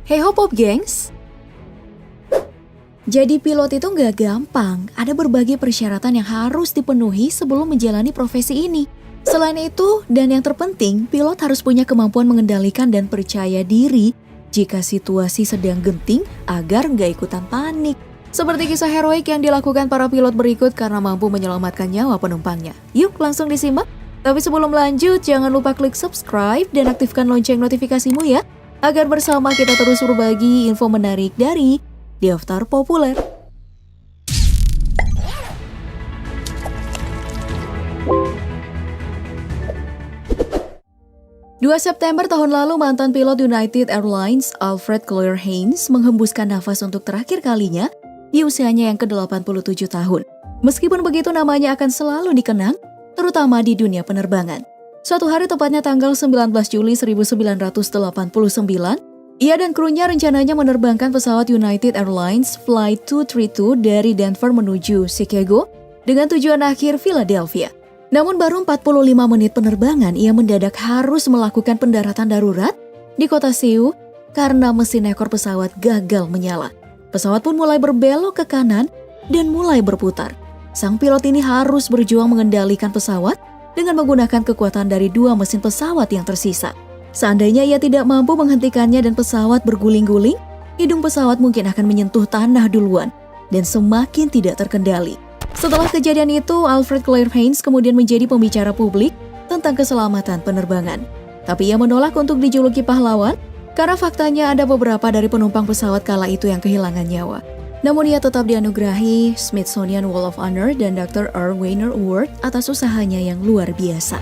Hey Hopop gengs! Jadi pilot itu nggak gampang, ada berbagai persyaratan yang harus dipenuhi sebelum menjalani profesi ini. Selain itu, dan yang terpenting, pilot harus punya kemampuan mengendalikan dan percaya diri jika situasi sedang genting agar nggak ikutan panik. Seperti kisah heroik yang dilakukan para pilot berikut karena mampu menyelamatkan nyawa penumpangnya. Yuk langsung disimak. Tapi sebelum lanjut, jangan lupa klik subscribe dan aktifkan lonceng notifikasimu ya, agar bersama kita terus berbagi info menarik dari Daftar Populer. 2 September tahun lalu, mantan pilot United Airlines Alfred Claire Haynes menghembuskan nafas untuk terakhir kalinya di usianya yang ke-87 tahun. Meskipun begitu, namanya akan selalu dikenang, terutama di dunia penerbangan. Suatu hari tepatnya tanggal 19 Juli 1989, ia dan krunya rencananya menerbangkan pesawat United Airlines Flight 232 dari Denver menuju Chicago dengan tujuan akhir Philadelphia. Namun baru 45 menit penerbangan, ia mendadak harus melakukan pendaratan darurat di kota Seoul karena mesin ekor pesawat gagal menyala. Pesawat pun mulai berbelok ke kanan dan mulai berputar. Sang pilot ini harus berjuang mengendalikan pesawat dengan menggunakan kekuatan dari 2 mesin pesawat yang tersisa. Seandainya ia tidak mampu menghentikannya dan pesawat berguling-guling, hidung pesawat mungkin akan menyentuh tanah duluan dan semakin tidak terkendali. Setelah kejadian itu, Alfred Claire Haynes kemudian menjadi pembicara publik tentang keselamatan penerbangan. Tapi ia menolak untuk dijuluki pahlawan karena faktanya ada beberapa dari penumpang pesawat kala itu yang kehilangan nyawa. Namun ia tetap dianugerahi Smithsonian Wall of Honor dan Dr. R. Weiner Award atas usahanya yang luar biasa.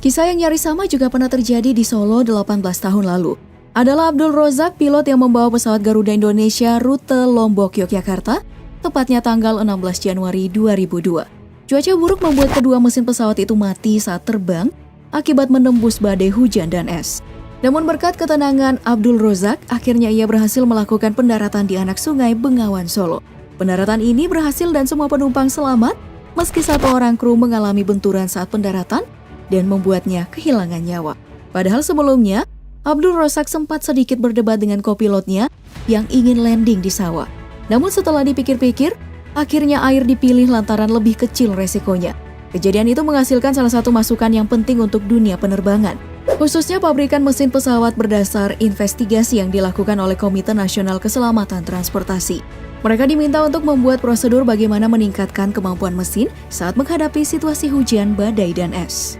Kisah yang nyaris sama juga pernah terjadi di Solo 18 tahun lalu. Adalah Abdul Rozak, pilot yang membawa pesawat Garuda Indonesia rute Lombok, Yogyakarta, tepatnya tanggal 16 Januari 2002. Cuaca buruk membuat kedua mesin pesawat itu mati saat terbang akibat menembus badai hujan dan es. Namun berkat ketenangan Abdul Rozak, akhirnya ia berhasil melakukan pendaratan di anak sungai Bengawan, Solo. Pendaratan ini berhasil dan semua penumpang selamat, meski 1 orang kru mengalami benturan saat pendaratan dan membuatnya kehilangan nyawa. Padahal sebelumnya, Abdul Rozak sempat sedikit berdebat dengan kopilotnya yang ingin landing di sawah. Namun setelah dipikir-pikir, akhirnya air dipilih lantaran lebih kecil resikonya. Kejadian itu menghasilkan salah satu masukan yang penting untuk dunia penerbangan, khususnya pabrikan mesin pesawat berdasar investigasi yang dilakukan oleh Komite Nasional Keselamatan Transportasi. Mereka diminta untuk membuat prosedur bagaimana meningkatkan kemampuan mesin saat menghadapi situasi hujan, badai, dan es.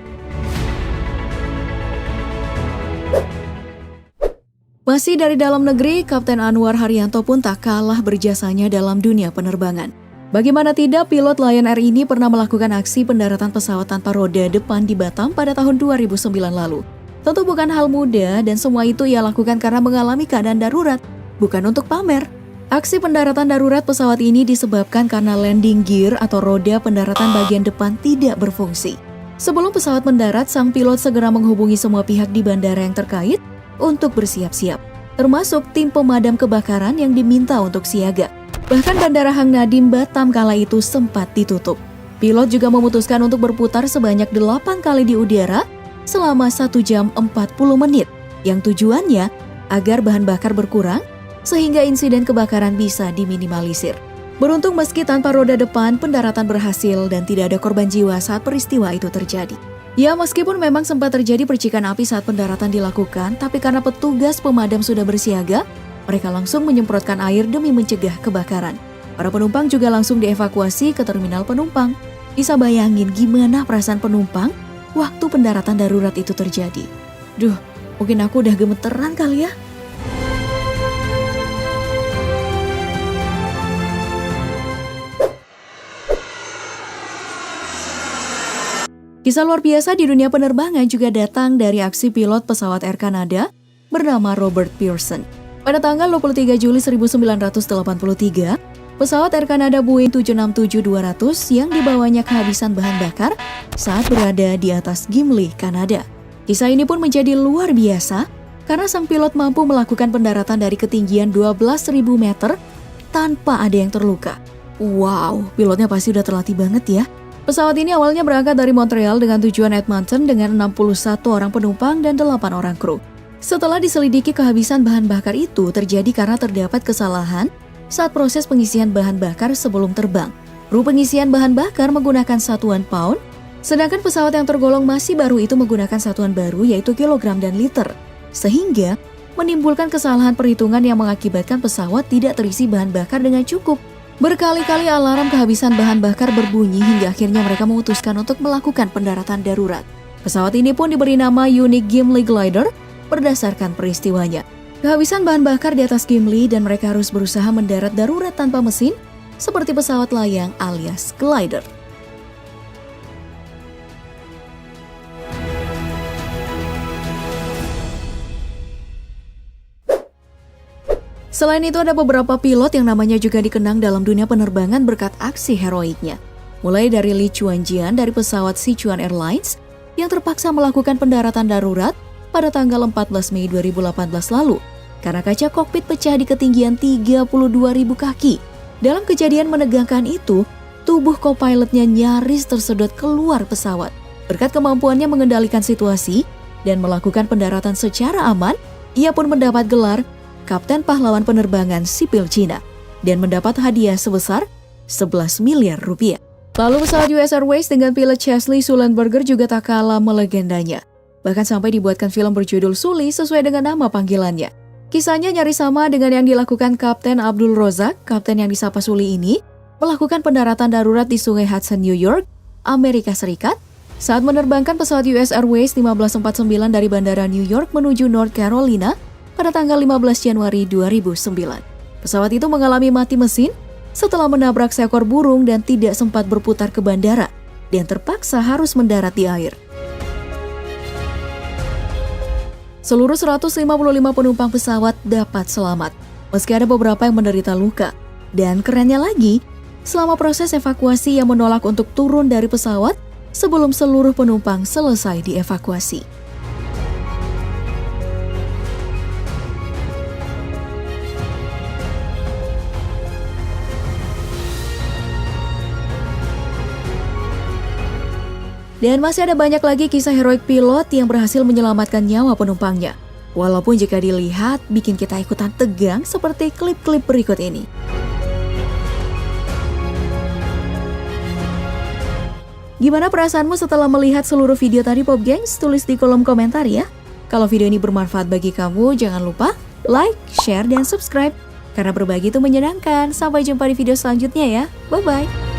Masih dari dalam negeri, Kapten Anwar Haryanto pun tak kalah berjasanya dalam dunia penerbangan. Bagaimana tidak, pilot Lion Air ini pernah melakukan aksi pendaratan pesawat tanpa roda depan di Batam pada tahun 2009 lalu. Tentu bukan hal mudah dan semua itu ia lakukan karena mengalami keadaan darurat, bukan untuk pamer. Aksi pendaratan darurat pesawat ini disebabkan karena landing gear atau roda pendaratan bagian depan tidak berfungsi. Sebelum pesawat mendarat, sang pilot segera menghubungi semua pihak di bandara yang terkait untuk bersiap-siap, termasuk tim pemadam kebakaran yang diminta untuk siaga. Bahkan Bandara Hang Nadim Batam kala itu sempat ditutup. Pilot juga memutuskan untuk berputar sebanyak 8 kali di udara selama 1 jam 40 menit, yang tujuannya agar bahan bakar berkurang sehingga insiden kebakaran bisa diminimalisir. Beruntung meski tanpa roda depan, pendaratan berhasil dan tidak ada korban jiwa saat peristiwa itu terjadi. Ya, meskipun memang sempat terjadi percikan api saat pendaratan dilakukan, tapi karena petugas pemadam sudah bersiaga, mereka langsung menyemprotkan air demi mencegah kebakaran. Para penumpang juga langsung dievakuasi ke terminal penumpang. Bisa bayangin gimana perasaan penumpang waktu pendaratan darurat itu terjadi. Duh, mungkin aku udah gemeteran kali ya. Kisah luar biasa di dunia penerbangan juga datang dari aksi pilot pesawat Air Canada bernama Robert Pearson. Pada tanggal 23 Juli 1983, pesawat Air Canada Boeing 767-200 yang dibawanya kehabisan bahan bakar saat berada di atas Gimli, Kanada. Kisah ini pun menjadi luar biasa karena sang pilot mampu melakukan pendaratan dari ketinggian 12.000 meter tanpa ada yang terluka. Wow, pilotnya pasti udah terlatih banget ya. Pesawat ini awalnya berangkat dari Montreal dengan tujuan Edmonton dengan 61 orang penumpang dan 8 orang kru. Setelah diselidiki, kehabisan bahan bakar itu terjadi karena terdapat kesalahan saat proses pengisian bahan bakar sebelum terbang. Kru pengisian bahan bakar menggunakan satuan pound, sedangkan pesawat yang tergolong masih baru itu menggunakan satuan baru yaitu kilogram dan liter, sehingga menimbulkan kesalahan perhitungan yang mengakibatkan pesawat tidak terisi bahan bakar dengan cukup. Berkali-kali alarm kehabisan bahan bakar berbunyi hingga akhirnya mereka memutuskan untuk melakukan pendaratan darurat. Pesawat ini pun diberi nama Unique Gimli Glider berdasarkan peristiwanya. Kehabisan bahan bakar di atas Gimli dan mereka harus berusaha mendarat darurat tanpa mesin seperti pesawat layang alias glider. Selain itu ada beberapa pilot yang namanya juga dikenang dalam dunia penerbangan berkat aksi heroiknya. Mulai dari Li Chuanjian dari pesawat Sichuan Airlines yang terpaksa melakukan pendaratan darurat pada tanggal 14 Mei 2018 lalu karena kaca kokpit pecah di ketinggian 32.000 kaki. Dalam kejadian menegangkan itu, tubuh co-pilotnya nyaris tersedot keluar pesawat. Berkat kemampuannya mengendalikan situasi dan melakukan pendaratan secara aman, ia pun mendapat gelar Kapten Pahlawan Penerbangan Sipil Cina dan mendapat hadiah sebesar 11 miliar rupiah. Lalu pesawat US Airways dengan pilot Chesley Sullenberger juga tak kalah melegendanya. Bahkan sampai dibuatkan film berjudul Sully sesuai dengan nama panggilannya. Kisahnya nyaris sama dengan yang dilakukan Kapten Abdul Rozak. Kapten yang disapa Sully ini melakukan pendaratan darurat di Sungai Hudson, New York, Amerika Serikat saat menerbangkan pesawat US Airways 1549 dari Bandara New York menuju North Carolina pada tanggal 15 Januari 2009. Pesawat itu mengalami mati mesin setelah menabrak seekor burung dan tidak sempat berputar ke bandara dan terpaksa harus mendarat di air. Seluruh 155 penumpang pesawat dapat selamat, meski ada beberapa yang menderita luka. Dan kerennya lagi, selama proses evakuasi yang menolak untuk turun dari pesawat sebelum seluruh penumpang selesai dievakuasi. Dan masih ada banyak lagi kisah heroik pilot yang berhasil menyelamatkan nyawa penumpangnya. Walaupun jika dilihat bikin kita ikutan tegang seperti klip-klip berikut ini. Gimana perasaanmu setelah melihat seluruh video tadi Pop Gengs? Tulis di kolom komentar ya. Kalau video ini bermanfaat bagi kamu, jangan lupa like, share, dan subscribe. Karena berbagi itu menyenangkan. Sampai jumpa di video selanjutnya ya. Bye-bye.